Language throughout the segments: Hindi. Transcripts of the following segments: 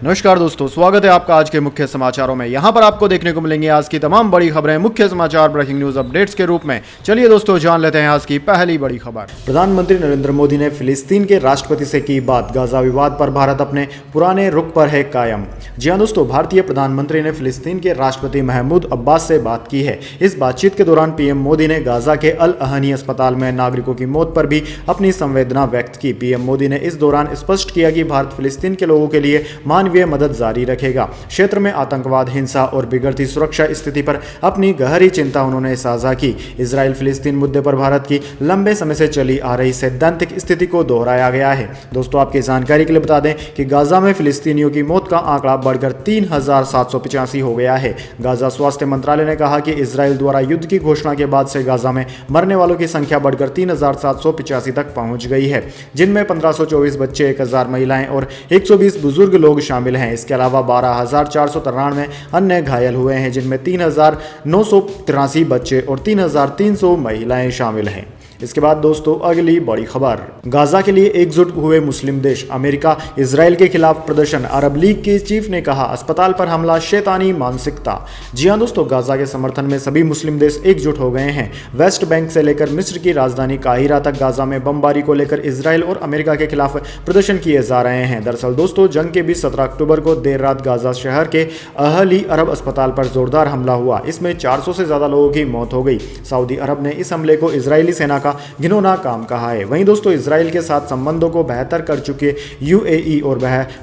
नमस्कार दोस्तों, स्वागत है आपका आज के मुख्य समाचारों में। यहां पर आपको देखने को मिलेंगे आज की तमाम बड़ी खबरें मुख्य समाचार ब्रेकिंग न्यूज अपडेट्स के रूप में। चलिए दोस्तों, जान लेते हैं आज की पहली बड़ी खबर। प्रधानमंत्री नरेंद्र मोदी ने फिलिस्तीन के राष्ट्रपति से की बात। गाजा विवाद पर भारत अपने पुराने रुख पर है कायम। जी हां दोस्तों, भारतीय प्रधानमंत्री ने फिलिस्तीन के राष्ट्रपति महमूद अब्बास से बात की है। इस बातचीत के दौरान पीएम मोदी ने गाजा के अल अहनी अस्पताल में नागरिकों की मौत पर भी अपनी संवेदना व्यक्त की। पीएम मोदी ने इस दौरान स्पष्ट किया कि भारत फिलिस्तीन के लोगों के लिए मानवीय मदद जारी रखेगा। क्षेत्र में आतंकवाद, हिंसा और बिगड़ती सुरक्षा स्थिति पर अपनी गहरी चिंता उन्होंने साझा की। इजराइल फिलिस्तीन मुद्दे पर भारत की लंबे समय से चली आ रही सैद्धांतिक स्थिति को दोहराया गया है। दोस्तों, आपकी जानकारी के लिए बता दें कि गाजा में फिलिस्तीनियों की मौत का आंकड़ा बढ़कर 3,785 हो गया है। गाजा स्वास्थ्य मंत्रालय ने कहा कि इजराइल द्वारा युद्ध की घोषणा के बाद से गाजा में मरने वालों की संख्या बढ़कर 3,785 तक पहुंच गई है, जिनमें 1524 बच्चे, 1000 महिलाएं और 120 बुजुर्ग लोग शामिल हैं। इसके अलावा 12,493 अन्य घायल हुए हैं, जिनमें 3,983 बच्चे और 3,300 महिलाएं शामिल हैं। इसके बाद दोस्तों, अगली बड़ी खबर। गाजा के लिए एकजुट हुए मुस्लिम देश। अमेरिका इजराइल के खिलाफ प्रदर्शन। अरब लीग के चीफ ने कहा, अस्पताल पर हमला शैतानी मानसिकता। जी हां दोस्तों, गाजा के समर्थन में सभी मुस्लिम देश एकजुट हो गए हैं। वेस्ट बैंक से लेकर मिस्र की राजधानी काहिरा तक गाजा में बमबारी को लेकर इजराइल और अमेरिका के खिलाफ प्रदर्शन किए जा रहे हैं। दरअसल दोस्तों, जंग के बीच 17 अक्टूबर को देर रात गाजा शहर के अहली अरब अस्पताल पर जोरदार हमला हुआ। इसमें 400 से ज्यादा लोगों की मौत हो गई। सऊदी अरब ने इस हमले को इजरायली सेना का घिनौना काम कहा है। वहीं दोस्तों, इजराइल के साथ संबंधों को बेहतर कर चुके यूएई और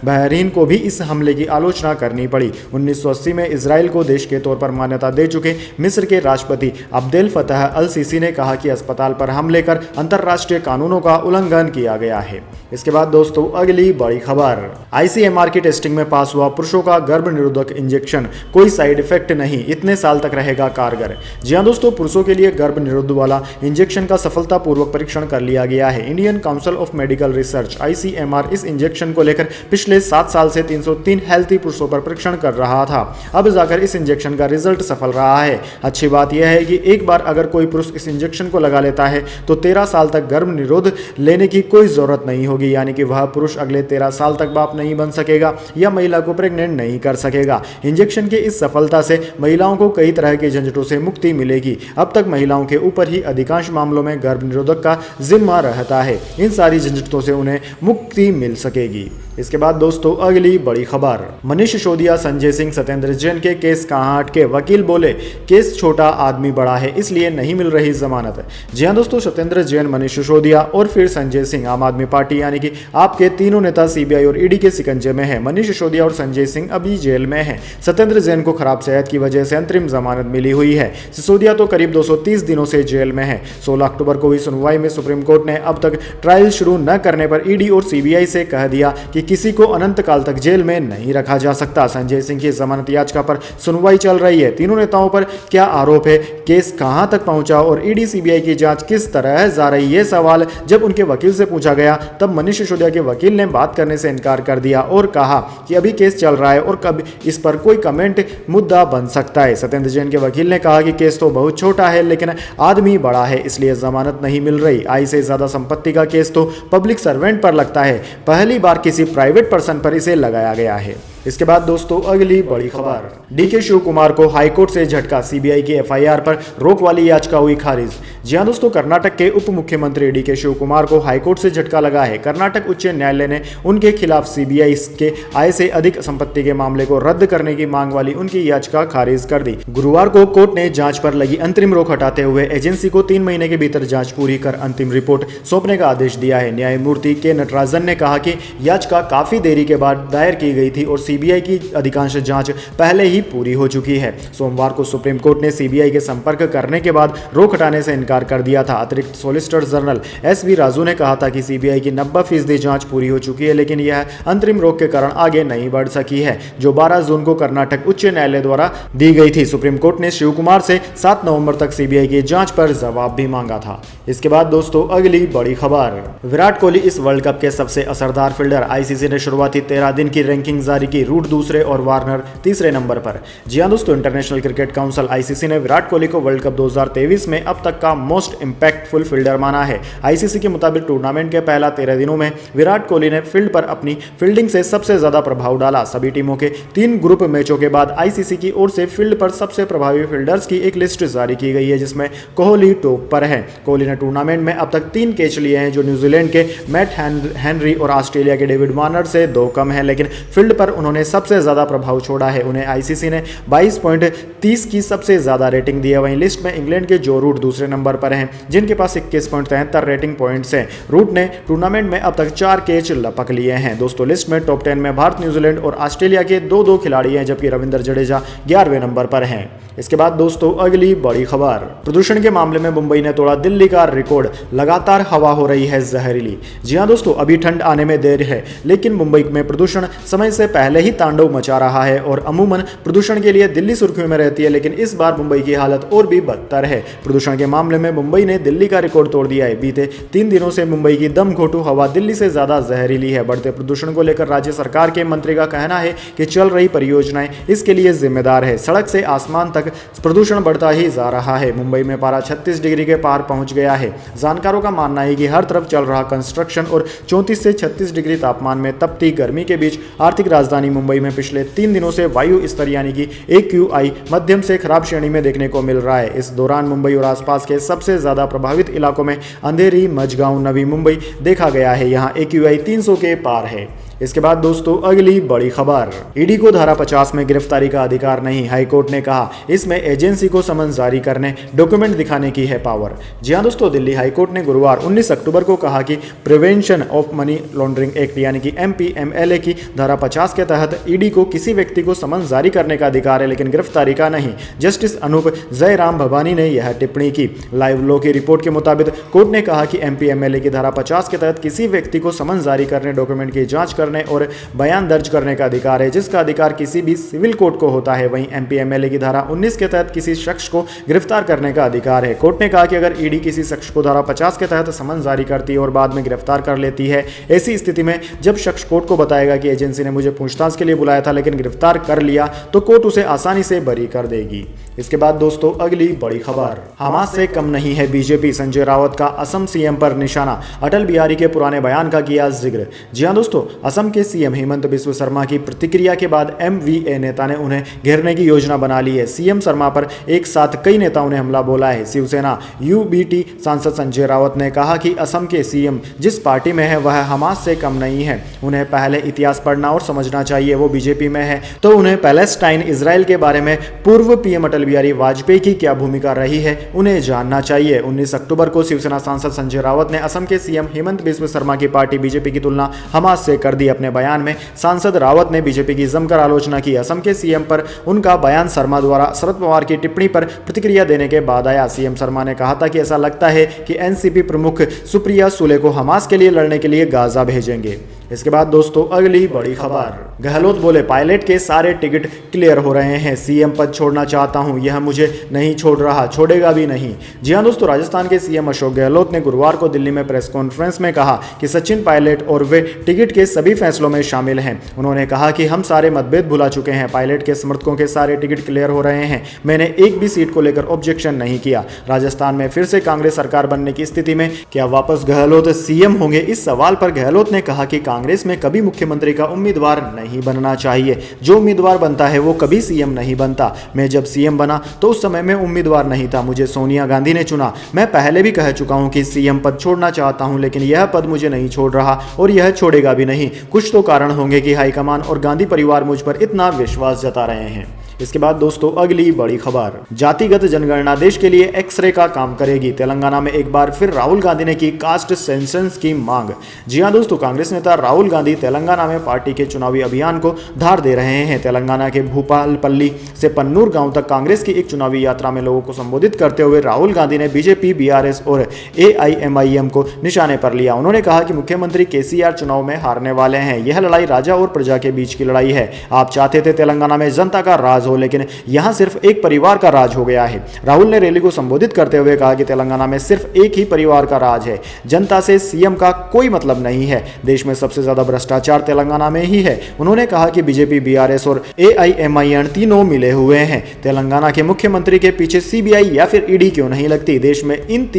बहरीन को भी इस हमले की आलोचना करनी पड़ी। 1980 में इजराइल को देश के तौर पर मान्यता दे चुके मिस्र के राष्ट्रपति अब्देल फतह अल सीसी ने कहा कि अस्पताल पर हमले कर अंतर्राष्ट्रीय कानूनों का उल्लंघन किया गया है। इसके बाद दोस्तों, अगली बड़ी खबर। आईसीएमआर की टेस्टिंग में पास हुआ पुरुषों का गर्भ निरोधक इंजेक्शन, कोई साइड इफेक्ट नहीं, इतने साल तक रहेगा कारगर। जी हां दोस्तों, पुरुषों के लिए गर्भ निरोध वाला इंजेक्शन का सफलतापूर्वक परीक्षण कर लिया गया है। Indian council of medical research ICMR इस इंजेक्शन को लेकर पिछले 7 साल से 303 हेल्थी पुरुषों पर परीक्षण कर रहा था। अब जाकर इस इंजेक्शन का रिजल्ट सफल रहा है। अच्छी बात यह है कि एक बार अगर कोई पुरुष इस इंजेक्शन को लगा लेता है तो 13 साल तक गर्भ निरोध लेने की कोई जरूरत नहीं होगी, यानी कि वह पुरुष अगले 13 साल तक बाप नहीं बन सकेगा या महिला को प्रेग्नेंट नहीं कर सकेगा। इंजेक्शन की इस सफलता से महिलाओं को कई तरह के झंझटों से मुक्ति मिलेगी। अब तक महिलाओं के ऊपर ही अधिकांश मामलों में गर्भ निरोधक का जिम्मा रहता है। इन सारी झंझटों से उन्हें मुक्ति मिल सकेगी। इसके बाद दोस्तों, अगली बड़ी खबर। मनीष सिसोदिया, संजय सिंह, सत्येंद्र जैन के केस कहां अटके। वकील बोले, केस छोटा, आदमी बड़ा है, इसलिए नहीं मिल रही जमानत। जी हां दोस्तों, सत्येंद्र जैन, मनीष सिसोदिया और फिर संजय सिंह, आम आदमी पार्टी यानी कि आपके तीनों नेता सीबीआई और ईडी के शिकंजे में है। मनीष सिसोदिया और संजय सिंह अभी जेल में हैं। सत्येंद्र जैन को खराब सेहत की वजह से अंतरिम जमानत मिली हुई है। सिसोदिया तो करीब 230 दिनों से जेल में है। 16 अक्टूबर को हुई सुनवाई में सुप्रीम कोर्ट ने अब तक ट्रायल शुरू न करने पर ईडी और सीबीआई से कह दिया कि किसी को अनंत काल तक जेल में नहीं रखा जा सकता। संजय सिंह की जमानत याचिका पर सुनवाई चल रही है। तीनों नेताओं पर क्या आरोप है, केस कहां तक पहुंचा और ईडी सीबीआई की जांच किस तरह जा रही, ये सवाल जब उनके वकील से पूछा गया तब मनीष सिसोदिया के वकील ने बात करने से इनकार कर दिया और कहा कि अभी केस चल रहा है और कब इस पर कोई कमेंट मुद्दा बन सकता है। सत्येंद्र जैन के वकील ने कहा कि केस तो बहुत छोटा है लेकिन आदमी बड़ा है, इसलिए जमानत नहीं मिल रही। आई से ज्यादा संपत्ति का केस तो पब्लिक सर्वेंट पर लगता है, पहली बार किसी प्राइवेट पर्सन पर इसे लगाया गया है। इसके बाद दोस्तों, अगली बड़ी खबर। डीके शिव कुमार को हाईकोर्ट से झटका। सीबीआई की एफआईआर पर रोक वाली याचिका हुई खारिज। जी हां दोस्तों, कर्नाटक के उप मुख्यमंत्री डीके शिव कुमार को हाईकोर्ट से झटका लगा है। कर्नाटक उच्च न्यायालय ने उनके खिलाफ सीबीआई के आय से अधिक संपत्ति के मामले को रद्द करने की मांग वाली उनकी याचिका खारिज कर दी। गुरुवार को कोर्ट ने जांच पर लगी अंतरिम रोक हटाते हुए एजेंसी को 3 महीने के भीतर जांच पूरी कर अंतिम रिपोर्ट सौंपने का आदेश दिया है। न्यायमूर्ति के नटराजन ने कहा कि याचिका काफी देरी के बाद दायर की गई थी और सीबीआई की अधिकांश जांच पहले ही पूरी हो चुकी है। सोमवार को सुप्रीम कोर्ट ने सीबीआई के संपर्क करने के बाद रोक हटाने से इनकार कर दिया था। अतिरिक्त सॉलिसिटर जनरल एसवी राजू ने कहा था कि सीबीआई की 90% जांच पूरी हो चुकी है, लेकिन यह अंतरिम रोक के कारण आगे नहीं बढ़ सकी है, जो 12 जून को कर्नाटक उच्च न्यायालय द्वारा दी गई थी। सुप्रीम कोर्ट ने शिव कुमार से 7 नवंबर तक सीबीआई की जांच पर जवाब भी मांगा था। इसके बाद दोस्तों, अगली बड़ी खबर। विराट कोहली इस वर्ल्ड कप के सबसे असरदार फील्डर। आईसीसी ने शुरुआती 13 दिन की रैंकिंग जारी की। की, रूट दूसरे और वार्नर तीसरे नंबर पर। जी हां दोस्तों, इंटरनेशनल क्रिकेट काउंसिल आईसीसी ने विराट कोहली को वर्ल्ड कप 2023 में अब तक का मोस्ट इंपैक्टफुल फील्डर माना है। आईसीसी के मुताबिक टूर्नामेंट के पहला 13 दिनों में विराट कोहली ने फील्ड पर अपनी फील्डिंग से सबसे ज्यादा प्रभाव डाला। सभी टीमों के 3 ग्रुप मैचों के बाद आईसीसी की ओर से फील्ड पर सबसे प्रभावी फील्डर्स की एक लिस्ट जारी की गई है, जिसमें कोहली टॉप पर है। कोहली ने टूर्नामेंट में अब तक 3 कैच लिए हैं, जो न्यूजीलैंड के मैट हेनरी और ऑस्ट्रेलिया के डेविड वार्नर से 2 कम है, लेकिन फील्ड पर उन्होंने सबसे ज्यादा प्रभाव छोड़ा है। उन्हें आईसीसी ने 22.30 की सबसे ज्यादा रेटिंग दी है। वहीं लिस्ट में इंग्लैंड के जो रूट दूसरे नंबर पर हैं, जिनके पास 21.73 रेटिंग पॉइंट्स हैं। रूट ने टूर्नामेंट में अब तक 4 कैच लपक लिए हैं। दोस्तों, लिस्ट में टॉप 10 में भारत, न्यूजीलैंड और ऑस्ट्रेलिया के 2-2 खिलाड़ी हैं, जबकि रविंद्र जडेजा 11वें नंबर पर हैं। इसके बाद दोस्तों अगली बड़ी खबर, प्रदूषण के मामले में मुंबई ने तोड़ा दिल्ली का रिकॉर्ड, लगातार हवा हो रही है जहरीली। जी हां दोस्तों, अभी ठंड आने में देर है, लेकिन मुंबई में प्रदूषण समय से पहले ही तांडव मचा रहा है और अमूमन प्रदूषण के लिए दिल्ली सुर्खियों में रहती है, लेकिन इस बार मुंबई की हालत और भी बदतर है। प्रदूषण के मामले में मुंबई ने दिल्ली का रिकॉर्ड तोड़ दिया है। बीते 3 दिनों से मुंबई की दम घोटू हवा दिल्ली से ज्यादा जहरीली है। बढ़ते प्रदूषण को लेकर राज्य सरकार के मंत्री का कहना है कि चल रही परियोजनाएं इसके लिए जिम्मेदार है। सड़क से आसमान तक प्रदूषण बढ़ता ही जा रहा है। मुंबई में पारा 36 डिग्री के पार पहुंच गया है। जानकारों का मानना है कि हर तरफ चल रहा कंस्ट्रक्शन और 34 से 36 डिग्री तापमान में तपती गर्मी के बीच आर्थिक राजधानी मुंबई में पिछले 3 दिनों से वायु स्तर यानी कि AQI मध्यम से खराब श्रेणी में देखने को मिल रहा है। इस दौरान मुंबई और आसपास के सबसे ज्यादा प्रभावित इलाकों में अंधेरी, मझगांव, नवी मुंबई देखा गया है। यहाँ AQI 300 के पार है। इसके बाद दोस्तों अगली बड़ी खबर, ईडी को धारा 50 में गिरफ्तारी का अधिकार नहीं, हाईकोर्ट ने कहा। इसमें एजेंसी को समन जारी करने, डॉक्यूमेंट दिखाने की है पावर। जी हां दोस्तों, दिल्ली हाईकोर्ट ने गुरुवार 19 अक्टूबर को कहा कि prevention of money laundering act यानी कि MPMLA की धारा 50 के तहत ईडी को किसी व्यक्ति को समन जारी करने का अधिकार है, लेकिन गिरफ्तारी का नहीं। जस्टिस अनूप जयराम भवानी ने यह टिप्पणी की। लाइव लॉ की रिपोर्ट के मुताबिक कोर्ट ने कहा कि MPMLA की धारा 50 के तहत किसी व्यक्ति को समन जारी करने, डॉक्यूमेंट की जांच करने और बयान दर्ज करने का अधिकार है, जिसका अधिकार किसी भी सिविल कोर्ट को होता है। वहीं MPMLA की धारा 19 के तहत किसी शख्स को गिरफ्तार करने का अधिकार है। कोर्ट ने कहा कि अगर ईडी किसी शख्स को धारा 50 के तहत समन जारी करती है और बाद में गिरफ्तार कर लेती है, ऐसी स्थिति में जब शख्स कोर्ट को बताएगा कि एजेंसी ने मुझे पूछताछ के लिए बुलाया था लेकिन गिरफ्तार कर लिया, तो कोर्ट उसे आसानी से बरी कर देगी। इसके बाद दोस्तों अगली बड़ी खबर, हमास से कम नहीं है बीजेपी, संजय रावत का असम सीएम पर निशाना, अटल बिहारी के पुराने बयान का किया जिक्र। जी हां दोस्तों, असम के सीएम हेमंत बिस्व शर्मा की प्रतिक्रिया के बाद MVA नेता ने उन्हें घेरने की योजना बना ली है। सीएम शर्मा पर एक साथ कई नेताओं ने हमला बोला है। शिवसेना UBT सांसद संजय रावत ने कहा कि असम के सीएम जिस पार्टी में है वह हमास से कम नहीं है। उन्हें पहले इतिहास पढ़ना और समझना चाहिए। वो बीजेपी में है तो उन्हें पैलेस्टाइन, इजराइल के बारे में पूर्व PM अटल बिहारी वाजपेयी की क्या भूमिका रही है उन्हें जानना चाहिए। 19 अक्टूबर को शिवसेना सांसद संजय रावत ने असम के सीएम हेमंत बिस्व शर्मा की पार्टी बीजेपी की तुलना हमास से कर दी। अपने बयान में सांसद रावत ने बीजेपी की जमकर आलोचना की। असम के सीएम पर उनका बयान शर्मा द्वारा शरद पवार की टिप्पणी पर प्रतिक्रिया देने के बाद आया। सीएम शर्मा ने कहा था कि ऐसा लगता है कि NCP प्रमुख सुप्रिया सुले को हमास के लिए लड़ने के लिए गाजा भेजेंगे। इसके बाद दोस्तों अगली बड़ी खबर, गहलोत बोले पायलट के सारे टिकट क्लियर हो रहे हैं, सीएम पद छोड़ना चाहता हूं, यह मुझे नहीं छोड़ रहा, छोड़ेगा भी नहीं। जी हां दोस्तों, राजस्थान के सीएम अशोक गहलोत ने गुरुवार को दिल्ली में प्रेस कॉन्फ्रेंस में कहा कि सचिन पायलट और वे टिकट के सभी फैसलों में शामिल हैं। उन्होंने कहा कि हम सारे मतभेद भुला चुके हैं, पायलट के समर्थकों के सारे टिकट क्लियर हो रहे हैं, मैंने एक भी सीट को लेकर ऑब्जेक्शन नहीं किया। राजस्थान में फिर से कांग्रेस सरकार बनने की स्थिति में क्या वापस गहलोत सीएम होंगे? इस सवाल पर गहलोत ने कहा कि कांग्रेस में कभी मुख्यमंत्री का उम्मीदवार नहीं बनना चाहिए, जो उम्मीदवार बनता है वो कभी सीएम नहीं बनता। मैं जब सीएम बना तो उस समय में उम्मीदवार नहीं था, मुझे सोनिया गांधी ने चुना। मैं पहले भी कह चुका हूं कि सीएम पद छोड़ना चाहता हूं, लेकिन यह पद मुझे नहीं छोड़ रहा और यह छोड़ेगा भी नहीं। कुछ तो कारण होंगे कि हाईकमान और गांधी परिवार मुझ पर इतना विश्वास जता रहे हैं। इसके बाद दोस्तों अगली बड़ी खबर, जातिगत जनगणना देश के लिए एक्सरे का काम करेगी, तेलंगाना में एक बार फिर राहुल गांधी ने की कास्ट सेंसस की मांग। जी हां दोस्तों, कांग्रेस नेता राहुल गांधी तेलंगाना में पार्टी के चुनावी अभियान को धार दे रहे हैं। तेलंगाना के भूपालपल्ली से पन्नूर गांव तक कांग्रेस की एक चुनावी यात्रा में लोगों को संबोधित करते हुए राहुल गांधी ने बीजेपी, BRS और AIMIM को निशाने पर लिया। उन्होंने कहा कि मुख्यमंत्री KCR चुनाव में हारने वाले हैं, यह लड़ाई राजा और प्रजा के बीच की लड़ाई है। आप चाहते थे तेलंगाना में जनता का राज हो, हो, लेकिन यहां सिर्फ एक परिवार का राज हो गया है। राहुल ने रैली को संबोधित करते हुए कहा कि तेलंगाना में सिर्फ एक ही परिवार का राज है, जनता से सीएम का कोई मतलब नहीं है। देश में सबसे ज्यादा भ्रष्टाचार तेलंगाना में ही है। उन्होंने कहा कि बीजेपी, बीआरएस और एआईएमआईएम तीनों मिले हुए हैं। तेलंगाना के मुख्यमंत्री के पीछे सीबीआई या फिर ईडी क्यों नहीं लगती? देश में इन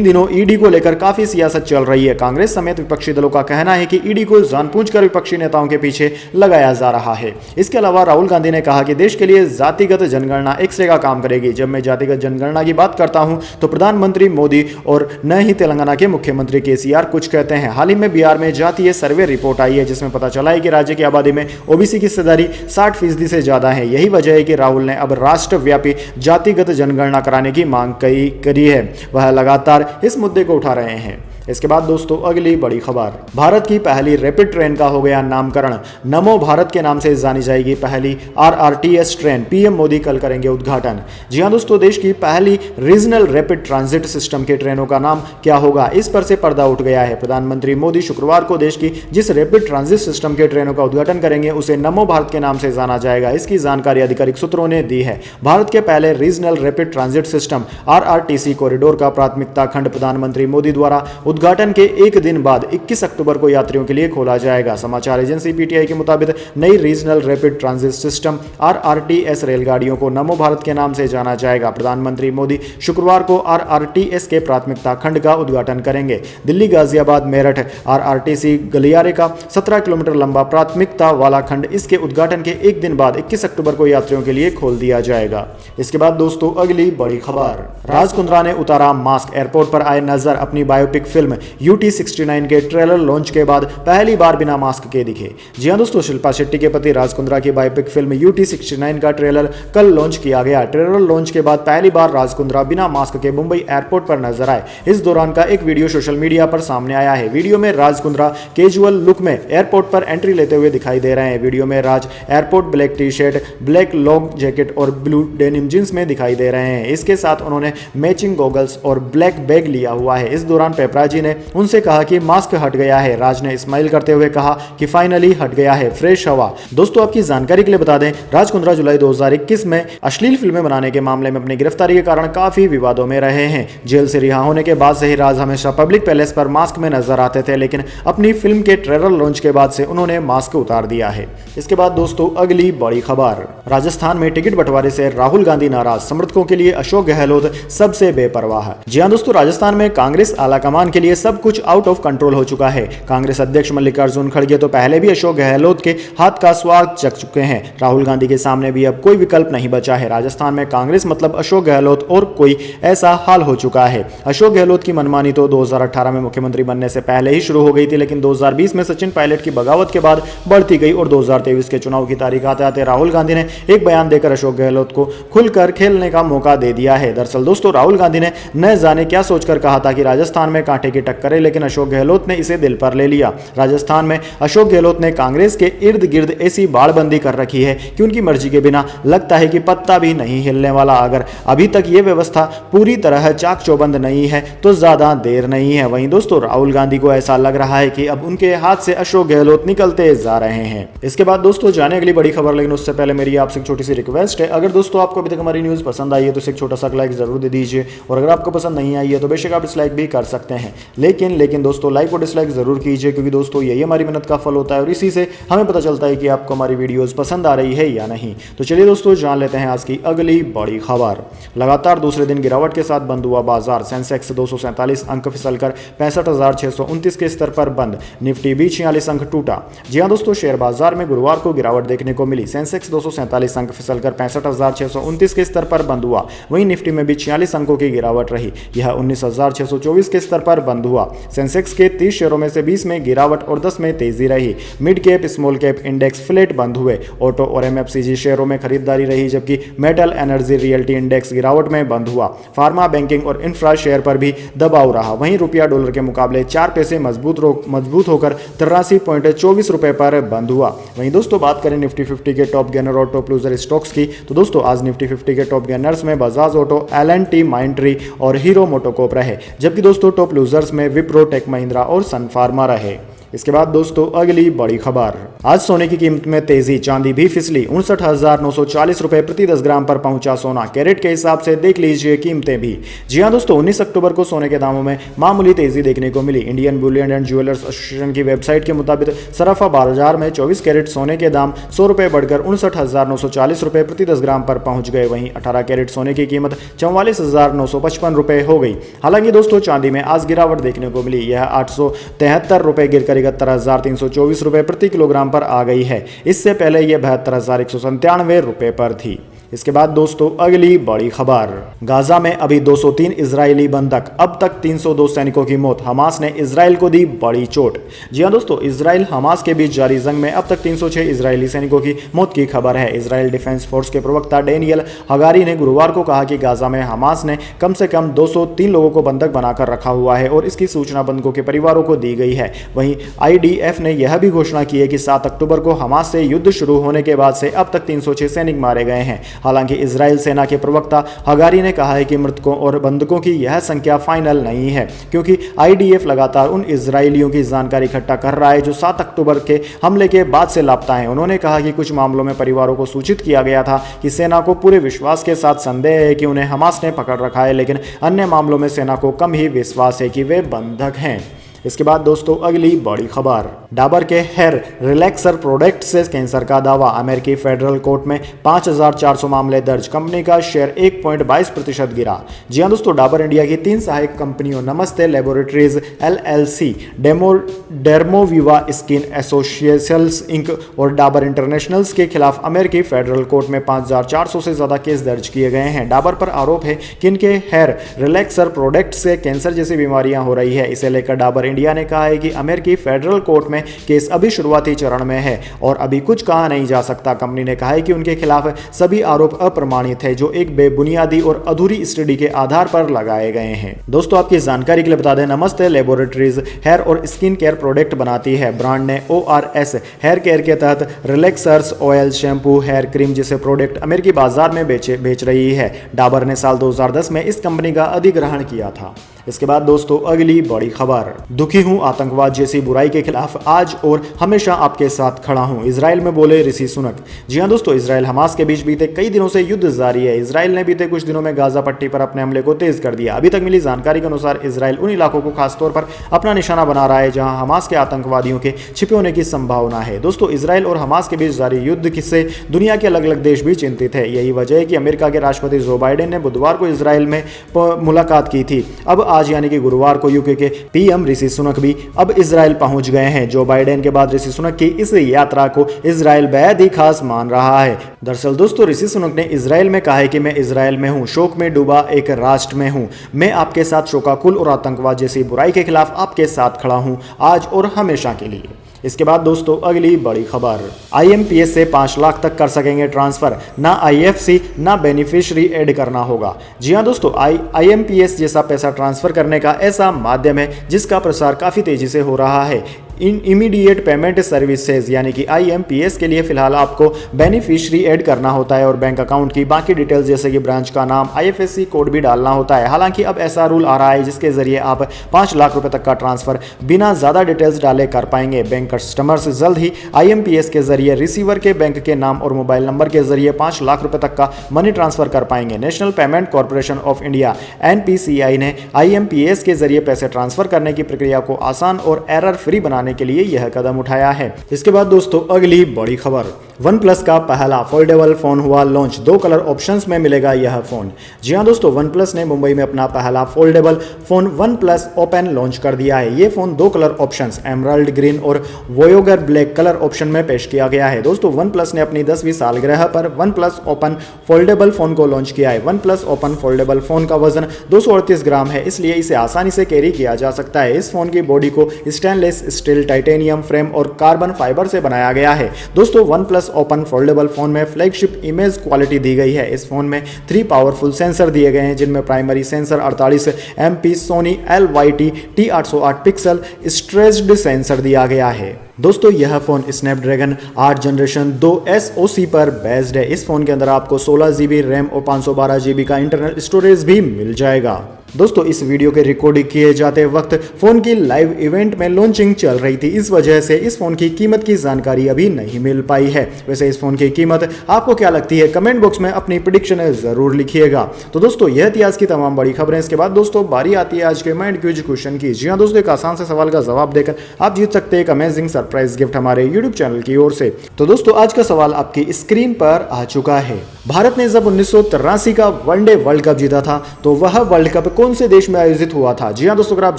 दिनों ईडी को लेकर काफी सियासत चल रही है। कांग्रेस समेत विपक्षी दलों का कहना है कि ईडी को जानबूझकर विपक्षी नेताओं के पीछे लगाया जा रहा है। इसके अलावा राहुल गांधी ने कहा कि देश के लिए जातिगत जनगणना एक्स-रे का काम करेगी। जब मैं जातिगत जनगणना की बात करता हूं तो प्रधानमंत्री मोदी और न ही तेलंगाना के मुख्यमंत्री केसीआर कुछ कहते हैं। हाल ही में बिहार में जातीय सर्वे रिपोर्ट आई है जिसमें पता चला है कि राज्य की आबादी में ओबीसी की हिस्सेदारी 60% से ज्यादा है। यही वजह है कि राहुल ने अब राष्ट्रव्यापी जातिगत जनगणना कराने की मांग करी है। वह लगातार इस मुद्दे को उठा रहे हैं। इसके बाद दोस्तों अगली बड़ी खबर, भारत की पहली रैपिड ट्रेन का हो गया नामकरण। नमो भारत के नाम से जानी जाएगी पहली आरआरटीएस ट्रेन। पीएम मोदी कल करेंगे उद्घाटन। जी हां दोस्तों, देश की पहली रीजनल रैपिड ट्रांजिट सिस्टम के ट्रेनों का नाम क्या होगा, इस पर से पर्दा उठ गया है। प्रधानमंत्री मोदी शुक्रवार को देश की जिस रैपिड ट्रांजिट सिस्टम के ट्रेनों का उद्घाटन करेंगे उसे नमो भारत के नाम से जाना जाएगा। इसकी जानकारी आधिकारिक सूत्रों ने दी है। भारत के पहले regional rapid transit system RRTC corridor का प्राथमिकता खंड प्रधानमंत्री मोदी द्वारा उद्घाटन के एक दिन बाद 21 अक्टूबर को यात्रियों के लिए खोला जाएगा। समाचार एजेंसी पीटीआई के मुताबिक नई regional rapid transit system RRTS रेलगाड़ियों को नमो भारत के नाम से जाना जाएगा। प्रधानमंत्री मोदी शुक्रवार को आरआरटीएस के प्राथमिकता खंड का उद्घाटन करेंगे। दिल्ली गाजियाबाद मेरठ आरआरटीसी गलियारे का 17 किलोमीटर लंबा प्राथमिकता वाला खंड इसके उद्घाटन के एक दिन बाद 21 अक्टूबर को यात्रियों के लिए खोल दिया जाएगा। इसके बाद दोस्तों अगली बड़ी खबर, राज कुंद्रा ने उतारा मास्क, एयरपोर्ट पर आए नजर। अपनी बायोपिक फिल्म UT69 के ट्रेलर लॉन्च के बाद पहली बार बिना मास्क के दिखे। जी हां दोस्तों, शिल्पा शेट्टी के पति राज कुंद्रा की बायोपिक फिल्म UT69 का ट्रेलर कल लॉन्च किया गया। ट्रेलर लॉन्च के बाद पहली बार राज कुंद्रा बिना मास्क के मुंबई एयरपोर्ट पर नजर आए। इस दौरान का एक वीडियो सोशल मीडिया पर सामने आया है। वीडियो में राज कुंद्रा कैजुअल लुक में एयरपोर्ट पर एंट्री लेते हुए दिखाई दे रहे हैं। वीडियो में Raj airport black T shirt, black long jacket और ब्लू डेनिम जींस में दिखाई दे रहे हैं। इसके साथ उन्होंने मैचिंग गॉगल्स और ब्लैक बैग लिया हुआ है। इस दौरान पेपराजी ने उनसे कहा कि मास्क हट गया है। राज ने स्माइल करते हुए कहा कि फाइनली हट गया है, फ्रेश हवा। दोस्तों आपकी जानकारी के लिए बता दें, राज कुंद्रा जुलाई 2021 में अश्लील फिल्में बनाने के मामले में अपनी गिरफ्तारी के कारण काफी विवादों में रहे हैं। जेल से रिहा होने के बाद से ही राज हमेशा पब्लिक पैलेस पर मास्क में नजर आते थे, लेकिन अपनी फिल्म के ट्रेलर लॉन्च के बाद से उन्होंने मास्क उतार दिया है। इसके बाद दोस्तों अगली बड़ी खबर, राजस्थान में टिकट बंटवारे से राहुल गांधी नाराज, समर्थकों के लिए अशोक गहलोत सबसे बेपरवाह। जी हां दोस्तों, राजस्थान में कांग्रेस आलाकमान के लिए सब कुछ आउट ऑफ कंट्रोल हो चुका है। कांग्रेस अध्यक्ष मल्लिकार्जुन खड़गे तो पहले भी अशोक गहलोत के हाथ का स्वाद चख चुके हैं। राहुल गांधी के सामने भी अब कोई विकल्प नहीं बचा है। राजस्थान में कांग्रेस मतलब अशोक गहलोत और कोई ऐसा हाल हो चुका है। अशोक गहलोत की मनमानी तो 2018 में मुख्यमंत्री बनने से पहले ही शुरू हो गई थी, लेकिन 2020 में सचिन पायलट की बगावत के बाद बढ़ती गई और 2023 के चुनाव की तारीख आते आते राहुल गांधी ने एक बयान देकर अशोक गहलोत को खुलकर खेलने का मौका दे दिया है। दरअसल दोस्तों राहुल गांधी ने न जाने क्या सोचकर कहा था कि राजस्थान में कांटे की टक्कर है, लेकिन अशोक गहलोत ने इसे दिल पर ले लिया। राजस्थान में अशोक गहलोत ने कांग्रेस के इर्द गिर्द ऐसी बाड़बंदी कर रखी है कि उनकी मर्जी के बिना लगता है कि पत्ता भी नहीं हिलने वाला। अगर अभी तक यह व्यवस्था पूरी तरह चाक चौबंद नहीं है तो ज्यादा देर नहीं है। वहीं दोस्तों राहुल गांधी को ऐसा लग रहा है कि अब उनके हाथ से अशोक गहलोत निकलते जा रहे हैं। इसके बाद दोस्तों जाने अगली बड़ी खबर, लेकिन उससे पहले मेरी आपसे एक छोटी सी रिक्वेस्ट है, अगर दोस्तों आपको अभी तक हमारी न्यूज पसंद आई है तो एक छोटा सा लाइक जरूर दे दीजिए, और अगर आपको पसंद नहीं आई है तो बेशक आप डिसलाइक भी कर सकते हैं, लेकिन दोस्तों लाइक और डिसलाइक जरूर कीजिए, क्योंकि दोस्तों यही हमारी मेहनत का फल होता है और इसी से हमें पता चलता है कि आपको हमारी वीडियोस पसंद आ रही है या नहीं। तो चलिए दोस्तों जान लेते हैं आज की अगली बड़ी खबर। लगातार दूसरे दिन गिरावट के साथ बंद हुआ बाजार। सेंसेक्स 247 अंक फिसलकर 65,629 के स्तर पर बंद। निफ्टी भी 46 अंक टूटा। जी हां दोस्तों, शेयर बाजार में गुरुवार को गिरावट देखने को मिली। सेंसेक्स 247 अंक फिसलकर 65,629 के स्तर पर बंद हुआ। वहीं निफ्टी में भी 46 अंकों की गिरावट रही। यह 19,624 के स्तर पर बंद हुआ। सेंसेक्स के 30 शेयरों में से 20 में गिरावट और 10 में तेजी रही। Mid cap small cap index flat बंद हुए। ऑटो और एमएफसीजी शेयरों में खरीदारी रही, जबकि मेटल एनर्जी रियल्टी इंडेक्स गिरावट में बंद हुआ। फार्मा बैंकिंग और इंफ्रा शेयर पर भी दबाव रहा। वहीं रुपया डॉलर के मुकाबले 4 पैसे मजबूत होकर 83.24 रुपए पर बंद हुआ। वहीं दोस्तों बात करें निफ्टी 50 के टॉप गेनर और टॉप लूजर स्टॉक्स की, तो दोस्तों आज निफ्टी 50 के टॉप गेनर्स में बजाज ऑटो, एल&टी, माइंडट्री और हीरो मोटोकॉर्प रहे, जबकि दोस्तों टॉप लूजर्स में विप्रो, टेक महिंद्रा और सन फार्मा रहे। इसके बाद दोस्तों अगली बड़ी खबर, आज सोने की कीमत में तेजी, चांदी भी फिसली, 59,940 रुपए प्रति 10 ग्राम पर पहुंचा सोना। कैरेट के हिसाब से देख लीजिए कीमतें भी। जी हां दोस्तों, 19 अक्टूबर को सोने के दामों में मामूली तेजी देखने को मिली। Indian bullion and jewellers association की वेबसाइट के मुताबिक सराफा बाजार में 24 कैरेट सोने के दाम 100 रुपए बढ़कर 59,940 रुपए प्रति 10 ग्राम पर पहुंच गए। वहीं 18 कैरेट सोने की कीमत 44,955 रुपए हो गई। हालांकि दोस्तों चांदी में आज गिरावट देखने को मिली। यह 873 रुपए गिरकर 71,324 रुपए प्रति किलोग्राम पर आ गई है। इससे पहले यह 72,197 रुपए पर थी। इसके बाद दोस्तों अगली बड़ी खबर, गाजा में अभी 203 इजरायली बंधक, अब तक 302 सैनिकों की मौत। हमास ने इजराइल को दी बड़ी चोट। जी हां दोस्तों, इजराइल हमास के बीच जारी जंग में अब तक 306 इजरायली सैनिकों की मौत की खबर है। इजराइल डिफेंस फोर्स के प्रवक्ता डेनियल हगारी ने गुरुवार को कहा कि गाजा में हमास ने कम से कम 203 लोगों को बंधक बनाकर रखा हुआ है और इसकी सूचना बंधकों के परिवारों को दी गई है। वहीं IDF ने यह भी घोषणा की है कि 7 अक्टूबर को हमास से युद्ध शुरू होने के बाद से अब तक 306 सैनिक मारे गए हैं। हालांकि इजराइल सेना के प्रवक्ता हगारी ने कहा है कि मृतकों और बंधकों की यह संख्या फाइनल नहीं है, क्योंकि IDF लगातार उन इजरायलियों की जानकारी इकट्ठा कर रहा है जो 7 अक्टूबर के हमले के बाद से लापता हैं। उन्होंने कहा कि कुछ मामलों में परिवारों को सूचित किया गया था कि सेना को पूरे विश्वास के साथ संदेह है कि उन्हें हमास ने पकड़ रखा है, लेकिन अन्य मामलों में सेना को कम ही विश्वास है कि वे बंधक हैं। इसके बाद दोस्तों अगली बड़ी खबर, डाबर के हेयर रिलैक्सर प्रोडक्ट से कैंसर का दावा, अमेरिकी फेडरल कोर्ट में 5,400 मामले दर्ज, कंपनी का शेयर 1.22% गिरा। जी हां दोस्तों, डाबर इंडिया की 3 सहायक कंपनियों Namaste laboratories LLC, Dermoviva skin associations inc और डाबर इंटरनेशनल्स के खिलाफ अमेरिकी फेडरल कोर्ट में 5,400 से ज्यादा केस दर्ज किए गए हैं। डाबर पर आरोप है कि इनके हेयर रिलैक्सर प्रोडक्ट से कैंसर जैसी बीमारियां हो रही है। इसे लेकर डाबर इंडिया ने कहा है कि अमेरिकी फेडरल कोर्ट में केस अभी शुरुआती चरण में है और अभी कुछ कहा नहीं जा सकता। कंपनी ने कहा है कि उनके खिलाफ सभी आरोप अप्रमाणित है, जो एक बेबुनियादी और अधूरी स्टडी के आधार पर लगाए गए हैं। दोस्तों आपकी जानकारी के लिए बता दें, नमस्ते लैबोरेटरीज हेयर और स्किन केयर प्रोडक्ट बनाती है। ब्रांड ने ORS हेयर केयर के तहत रिलैक्सर्स ऑयल, शैम्पू, हेयर क्रीम जैसे प्रोडक्ट अमेरिकी बाजार में बेच रही है। डाबर ने साल 2010 में इस कंपनी का अधिग्रहण किया था। इसके बाद दोस्तों अगली बड़ी खबर, दुखी हूं आतंकवाद जैसी बुराई के खिलाफ, आज और हमेशा आपके साथ खड़ा हूं, इजराइल में बोले ऋषि सुनक। जी हां दोस्तों, इजराइल हमास के बीच बीते कई दिनों से युद्ध जारी है। इजराइल ने बीते कुछ दिनों में गाजा पट्टी पर अपने हमले को तेज कर दिया। अभी तक मिली जानकारी के अनुसार इजराइल उन इलाकों को खासतौर पर अपना निशाना बना रहा है जहां हमास के आतंकवादियों के छिपे होने की संभावना है। दोस्तों इजराइल और हमास के बीच जारी युद्ध से दुनिया के अलग अलग देश भी चिंतित है। यही वजह है कि अमेरिका के राष्ट्रपति जो बाइडेन ने बुधवार को इजराइल में मुलाकात की थी। अब आज यानी कि गुरुवार को यूके के PM ऋषि सुनक भी अब इजराइल पहुंच गए हैं। जो बाइडेन के बाद ऋषि सुनक की इस यात्रा को इजराइल बेहद ही खास मान रहा है। दरअसल दोस्तों ऋषि सुनक ने इजराइल में कहा है कि मैं इजराइल में हूं, शोक में डूबा एक राष्ट्र में हूं, मैं आपके साथ शोकाकुल और आतंकवाद जैसी बुराई के खिलाफ आपके साथ खड़ा हूं, आज और हमेशा के लिए। इसके बाद दोस्तों अगली बड़ी खबर, IMPS से 5 लाख तक कर सकेंगे ट्रांसफर, ना IFC ना बेनिफिशियरी ऐड करना होगा। जी हां दोस्तों, IMPS जैसा पैसा ट्रांसफर करने का ऐसा माध्यम है जिसका प्रसार काफी तेजी से हो रहा है। इमीडिएट पेमेंट सर्विसेज यानी कि IMPS के लिए फिलहाल आपको बेनिफिशियरी ऐड करना होता है और बैंक अकाउंट की बाकी डिटेल्स जैसे कि ब्रांच का नाम, IFSC कोड भी डालना होता है। हालांकि अब ऐसा रूल आ रहा है जिसके जरिए आप 5 लाख रुपए तक का ट्रांसफर बिना ज्यादा डिटेल्स डाले कर पाएंगे। बैंक कस्टमर्स जल्द ही IMPS के जरिए रिसीवर के बैंक के नाम और मोबाइल नंबर के जरिए 5 लाख रुपए तक का मनी ट्रांसफर कर पाएंगे। National payment corporation of India NPCI ने IMPS के जरिए पैसे ट्रांसफर करने की प्रक्रिया को आसान और एरर फ्री बनाने के लिए यह कदम उठाया है। इसके बाद दोस्तों अगली बड़ी खबर, OnePlus का पहला फोल्डेबल फोन हुआ लॉन्च, 2 कलर ऑप्शंस में मिलेगा यह फोन। जी हां दोस्तों, OnePlus ने मुंबई में अपना पहला foldable phone OnePlus Open launch कर दिया है। ये phone 2 colour options emerald green और वोयोगर ब्लैक कलर ऑप्शन में पेश किया गया है। दोस्तों OnePlus ने अपनी 10वीं सालगिरह पर OnePlus Open फोल्डेबल फोन को लॉन्च किया है। OnePlus Open फोल्डेबल फोन का वजन 238 ग्राम है, इसलिए इसे आसानी से कैरी किया जा सकता है। इस फोन की बॉडी को स्टेनलेस स्टील, टाइटेनियम फ्रेम और कार्बन फाइबर से बनाया गया है। दोस्तों OnePlus Open फोल्डेबल फोन में फ्लैगशिप इमेज क्वालिटी दी गई है। इस फोन में 3 पावरफुल सेंसर दिए गए हैं, जिनमें primary sensor 48 MP Sony LYT T808 pixel stretched sensor दिया गया है। दोस्तों यह फोन स्नैपड्रैगन 8 जनरेशन 2 SoC पर बेस्ड है। इस फोन के अंदर आपको 16 GB रैम और 512 GB का इंटरनल स्टोरेज भी मिल जाएगा। दोस्तों इस वीडियो के रिकॉर्डिंग किए जाते वक्त फोन की लाइव इवेंट में लॉन्चिंग चल रही थी, इस वजह से इस फोन की कीमत की जानकारी अभी नहीं मिल पाई है। वैसे इस फोन की कीमत आपको क्या लगती है, कमेंट बॉक्स में अपनी प्रेडिक्शन जरूर लिखिएगा। तो दोस्तों यह थी आज की तमाम बड़ी खबरें। इसके बाद दोस्तों बारी आती है आज के माइंड क्विज क्वेश्चन की। जी हाँ दोस्तों, एक आसान से सवाल का जवाब देकर आप जीत सकते हैं एक अमेजिंग सरप्राइज गिफ्ट हमारे यूट्यूब चैनल की ओर से। तो दोस्तों आज का सवाल आपकी स्क्रीन पर आ चुका है। भारत ने जब 1983 का वनडे वर्ल्ड कप जीता था तो वह वर्ल्ड कप कौन से देश में आयोजित हुआ था? जी हाँ दोस्तों, अगर आप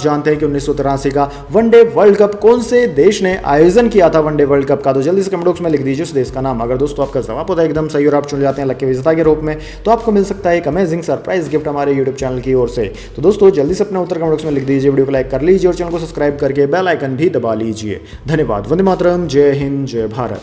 जानते हैं कि 1983 का वनडे वर्ल्ड कप कौन से देश ने आयोजन किया था वनडे वर्ल्ड कप का, तो जल्दी से कमेंट बॉक्स में लिख दीजिए उस देश का नाम। अगर दोस्तों आपका जवाब होता है एकदम सही और आप चुन जाते हैं लकी विजेता के रूप में, तो आपको मिल सकता है एक अमेजिंग सरप्राइज गिफ्ट हमारे यूट्यूब चैनल की ओर से। तो दोस्तों जल्दी से अपना उत्तर कमेंट बॉक्स में लिख दीजिए, वीडियो को लाइक कर लीजिए और चैनल को सब्सक्राइब करके बेल आइकन भी दबा लीजिए। धन्यवाद। वंदे मातरम। जय हिंद, जय भारत।